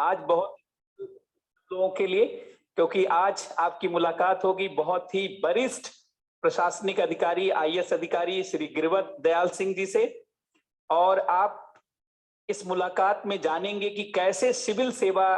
आज बहुत लोगों के लिए, क्योंकि आज आपकी मुलाकात होगी बहुत ही वरिष्ठ प्रशासनिक अधिकारी, आईएएस अधिकारी श्री गिरवत दयाल सिंह जी से। और आप इस मुलाकात में जानेंगे कि कैसे सिविल सेवा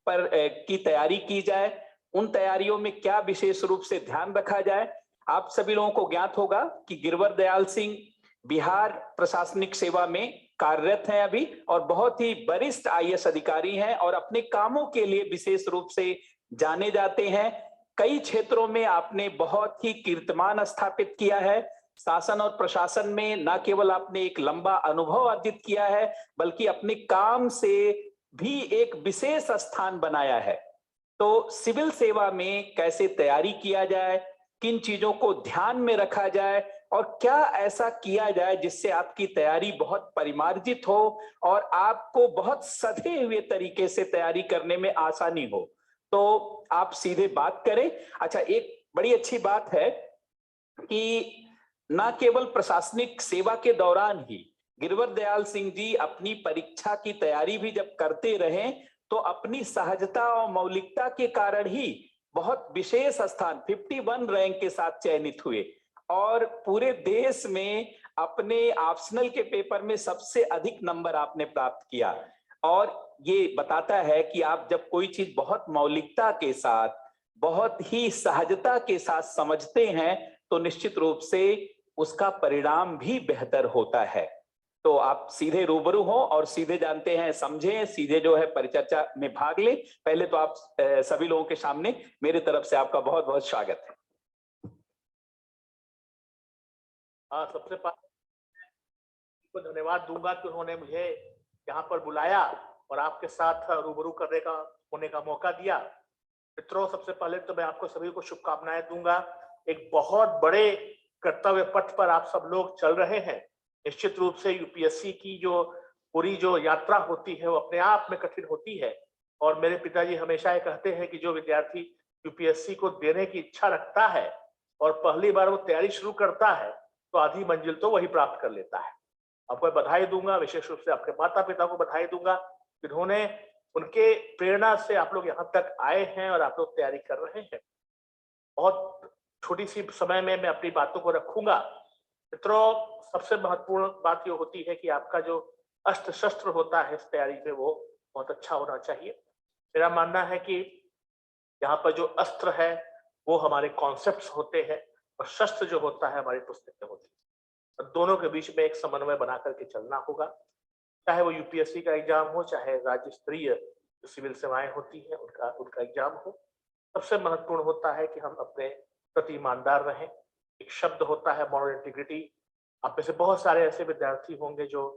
पर की तैयारी की जाए, उन तैयारियों में क्या विशेष रूप से ध्यान रखा जाए। आप सभी लोगों को ज्ञात होगा कि गिरवत दयाल सिंह बिहार प्रशासनिक सेवा में कार्यरत हैं अभी, और बहुत ही वरिष्ठ आईएएस अधिकारी हैं और अपने कामों के लिए विशेष रूप से जाने जाते हैं। कई क्षेत्रों में आपने बहुत ही कीर्तिमान स्थापित किया है। शासन और प्रशासन में न केवल आपने एक लंबा अनुभव अर्जित किया है, बल्कि अपने काम से भी एक विशेष स्थान बनाया है। तो सिविल सेवा में कैसे तैयारी किया जाए, किन चीजों को ध्यान में रखा जाए और क्या ऐसा किया जाए जिससे आपकी तैयारी बहुत परिमार्जित हो और आपको बहुत सधे हुए तरीके से तैयारी करने में आसानी हो, तो आप सीधे बात करें। अच्छा, एक बड़ी अच्छी बात है कि न केवल प्रशासनिक सेवा के दौरान ही गिरवत दयाल सिंह जी अपनी परीक्षा की तैयारी भी जब करते रहे तो अपनी सहजता और मौलिकता के कारण ही बहुत विशेष स्थान 51 रैंक के साथ चयनित हुए और पूरे देश में अपने ऑप्शनल के पेपर में सबसे अधिक नंबर आपने प्राप्त किया। और ये बताता है कि आप जब कोई चीज बहुत मौलिकता के साथ, बहुत ही सहजता के साथ समझते हैं तो निश्चित रूप से उसका परिणाम भी बेहतर होता है। तो आप सीधे रूबरू हो और सीधे जानते हैं, समझें, सीधे जो है परिचर्चा में भाग लें। पहले तो आप सभी लोगों के सामने मेरे तरफ से आपका बहुत बहुत स्वागत है। सबसे पहले तो धन्यवाद दूंगा कि उन्होंने मुझे यहाँ पर बुलाया और आपके साथ रूबरू करने का होने का मौका दिया। मित्रों, सबसे पहले तो मैं आपको सभी को शुभकामनाएं दूंगा। एक बहुत बड़े कर्तव्य पथ पर आप सब लोग चल रहे हैं। निश्चित रूप से यूपीएससी की जो पूरी जो यात्रा होती है वो अपने आप में कठिन होती है और मेरे पिताजी हमेशा ये कहते हैं कि जो विद्यार्थी यूपीएससी को देने की इच्छा रखता है और पहली बार वो तैयारी शुरू करता है तो आधी मंजिल तो वही प्राप्त कर लेता है। आपको बधाई दूंगा, विशेष रूप से आपके माता पिता को बधाई दूंगा, जिन्होंने उनके प्रेरणा से आप लोग यहाँ तक आए हैं और आप लोग तैयारी कर रहे हैं। बहुत छोटी सी समय में मैं अपनी बातों को रखूंगा। मित्रों, सबसे महत्वपूर्ण बात ये होती है कि आपका जो अस्त्र शस्त्र होता है इस तैयारी में वो बहुत अच्छा होना चाहिए। मेरा मानना है कि यहाँ पर जो अस्त्र है वो हमारे कॉन्सेप्ट्स होते हैं और शस्त्र जो होता है हमारी पुस्तकें होती है। दोनों के बीच में एक समन्वय बना करके चलना होगा, चाहे वो यूपीएससी का एग्जाम हो, चाहे राज्य स्तरीय जो सिविल सेवाएं होती है उनका एग्जाम हो। सबसे महत्वपूर्ण होता है कि हम अपने प्रति ईमानदार रहें। एक शब्द होता है मॉरल इंटीग्रिटी। आप में से बहुत सारे ऐसे विद्यार्थी होंगे जो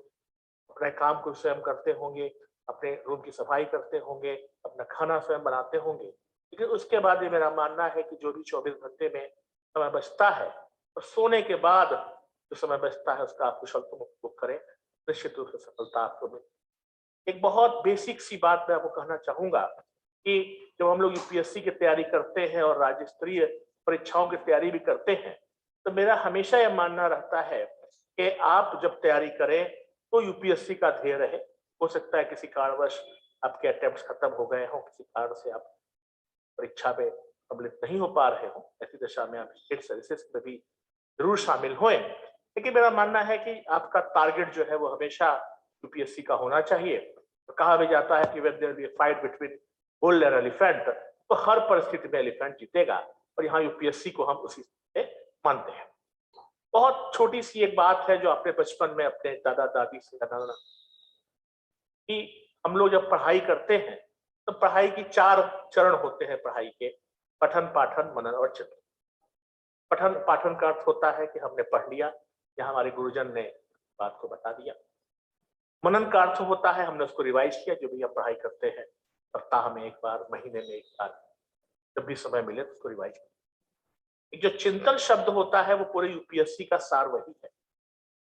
अपने काम को स्वयं करते होंगे, अपने रूम की सफाई करते होंगे, अपना खाना स्वयं बनाते होंगे, लेकिन उसके बाद ये मेरा मानना है कि जो भी 24 घंटे में समय बचता है और सोने के बाद जो समय बचता है उसका आप कुशलतापूर्वक करें, निश्चित रूप से सफलता आपको मिले। एक बहुत बेसिक सी बात मैं आपको कहना चाहूंगा कि जब हम लोग यूपीएससी की तैयारी करते हैं और राज्य स्तरीय परीक्षाओं की तैयारी भी करते हैं तो मेरा हमेशा यह मानना रहता है कि आप जब तैयारी करें तो यूपीएससी का ध्येय रहे। हो सकता है किसी कारणवश आपके अटेम्प्ट्स खत्म हो गए हों, किसी कारण से आप परीक्षा में सम्मिलित नहीं हो पा रहे हो, ऐसी दशा में आप स्टेट सर्विसेज में भी जरूर शामिल हों। लेकिन मेरा मानना है कि आपका टारगेट जो है वो हमेशा यूपीएससी का होना चाहिए। तो कहा भी जाता है कि when there will be a fight between bull और एलिफेंट, तो हर परिस्थिति में एलिफेंट जीतेगा और यहाँ यूपीएससी को हम उसी से मानते हैं। बहुत छोटी सी एक बात है जो आपने बचपन में अपने दादा दादी से जाना कि हम लोग जब पढ़ाई करते हैं तो पढ़ाई की 4 चरण होते हैं पढ़ाई के: पठन, पाठन, मनन और चिंतन। पठन पाठन का अर्थ होता है कि हमने पढ़ लिया या हमारे गुरुजन ने बात को बता दिया। मनन का अर्थ होता है हमने उसको रिवाइज किया, जो भी हम पढ़ाई करते हैं सप्ताह में एक बार, महीने में एक बार, जब भी समय मिले तो उसको रिवाइज करें। जो चिंतन शब्द होता है वो पूरे यूपीएससी का सार वही है।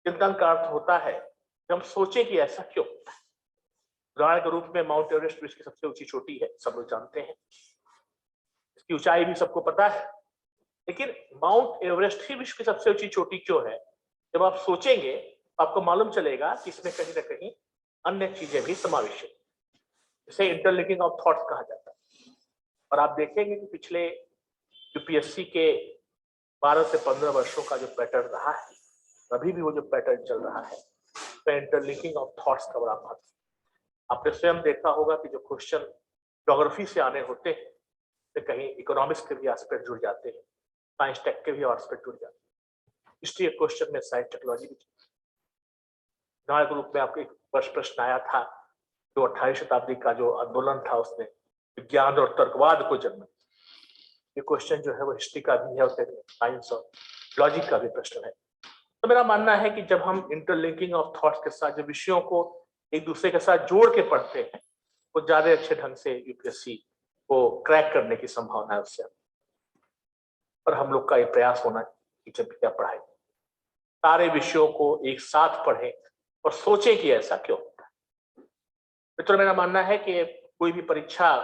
चिंतन का अर्थ होता है कि हम सोचें कि ऐसा क्यों। उदाहरण के रूप में माउंट एवरेस्ट विश्व की सबसे ऊंची चोटी है, सब लोग जानते हैं, इसकी ऊंचाई भी सबको पता है, लेकिन माउंट एवरेस्ट ही विश्व की सबसे ऊंची चोटी क्यों है? जब आप सोचेंगे आपको मालूम चलेगा कि इसमें कहीं ना कहीं अन्य चीजें भी समावेश है। इसे इंटरलिंकिंग ऑफ थॉट्स कहा जाता है। और आप देखेंगे कि पिछले यूपीएससी के 12 से 15 वर्षों का जो पैटर्न रहा है, अभी भी वो जो पैटर्न चल रहा है, तो इंटरलिंकिंग ऑफ थॉट्स का बड़ा महत्व। आपने स्वयं देखा होगा कि जो क्वेश्चन ज्योग्राफी से आने होते हैं, तो कहीं इकोनॉमिक्स के भी एस्पेक्ट जुड़ जाते हैं, साइंस टेक के भी एस्पेक्ट जुड़ जाते हैं, हिस्ट्री के क्वेश्चन में साइंस टेक्नोलॉजी भी। उदाहरण के रूप में आपको एक वर्ष प्रश्न आया था, जो 28वीं शताब्दी का जो आंदोलन था उसने विज्ञान और तर्कवाद को जन्म। ये क्वेश्चन जो है वो हिस्ट्री का भी है, उसमें साइंस और लॉजिक का भी प्रश्न है। तो मेरा मानना है कि जब हम इंटरलिंकिंग ऑफ थॉट्स के साथ जो विषयों को एक दूसरे के साथ जोड़ के पढ़ते हैं, वो ज्यादा अच्छे ढंग से यूपीएससी को क्रैक करने की संभावना है उससे। और हम लोग का ये प्रयास होना कि जब भी आप पढ़ाएं, सारे विषयों को एक साथ पढ़ें और सोचें कि ऐसा क्यों होता है। मित्रों, मेरा मानना है कि कोई भी परीक्षा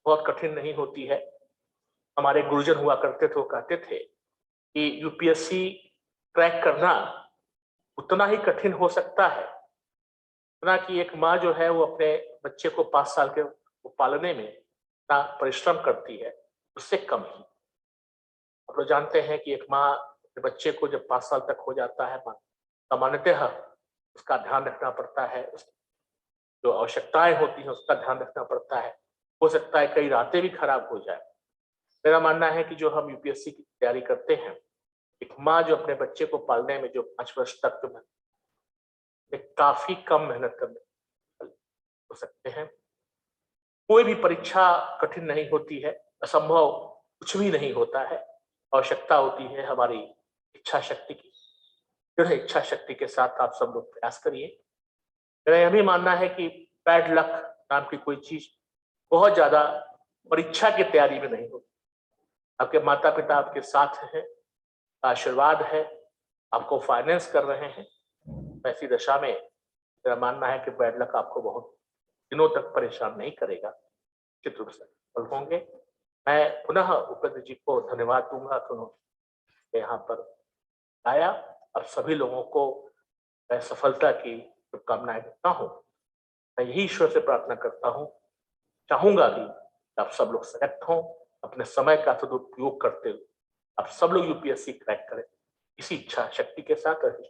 बहुत कठिन नहीं होती है। हमारे गुरुजन हुआ करते थे, वो कहते थे कि यूपीएससी क्रैक करना उतना ही कठिन हो सकता है ना कि एक माँ जो है वो अपने बच्चे को 5 साल के पालने में ना परिश्रम करती है, उससे कम ही। आप लोग जानते हैं कि एक माँ अपने बच्चे को जब 5 साल तक हो जाता है, सामान्यतः उसका ध्यान रखना पड़ता है, जो आवश्यकताएं होती हैं उसका ध्यान रखना पड़ता है। हो सकता है कई रातें भी खराब हो जाए। मेरा मानना है कि जो हम यूपीएससी की तैयारी करते हैं, एक माँ जो अपने बच्चे को पालने में जो 5 वर्ष तक जो काफी कम मेहनत करने हो सकते हैं। कोई भी परीक्षा कठिन नहीं होती है, असंभव कुछ भी नहीं होता है। आवश्यकता होती है हमारी इच्छा शक्ति की। दृढ़ इच्छा शक्ति के साथ आप सब लोग प्रयास करिए। मेरा यह भी मानना है कि बैड लक नाम की कोई चीज बहुत ज्यादा परीक्षा की तैयारी में नहीं होती। आपके माता पिता आपके साथ हैं, आशीर्वाद है, आपको फाइनेंस कर रहे हैं, ऐसी दशा में मेरा मानना है कि बैड लक आपको बहुत दिनों तक परेशान नहीं करेगा, निश्चित रूप से सफल होंगे। मैं पुनः उपेंद्र जी को धन्यवाद दूंगा कि उन्होंने यहाँ पर आया और सभी लोगों को मैं सफलता की शुभकामनाएं देता हूँ। मैं यही ईश्वर से प्रार्थना करता हूँ, चाहूंगा कि आप सब लोग सेलेक्ट हों, अपने समय का सदुपयोग करते हुए आप सब लोग यूपीएससी क्रैक करें, इसी इच्छा शक्ति के साथ और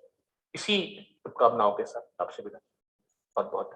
इसी शुभकामनाओं के साथ आपसे विदा। बहुत बहुत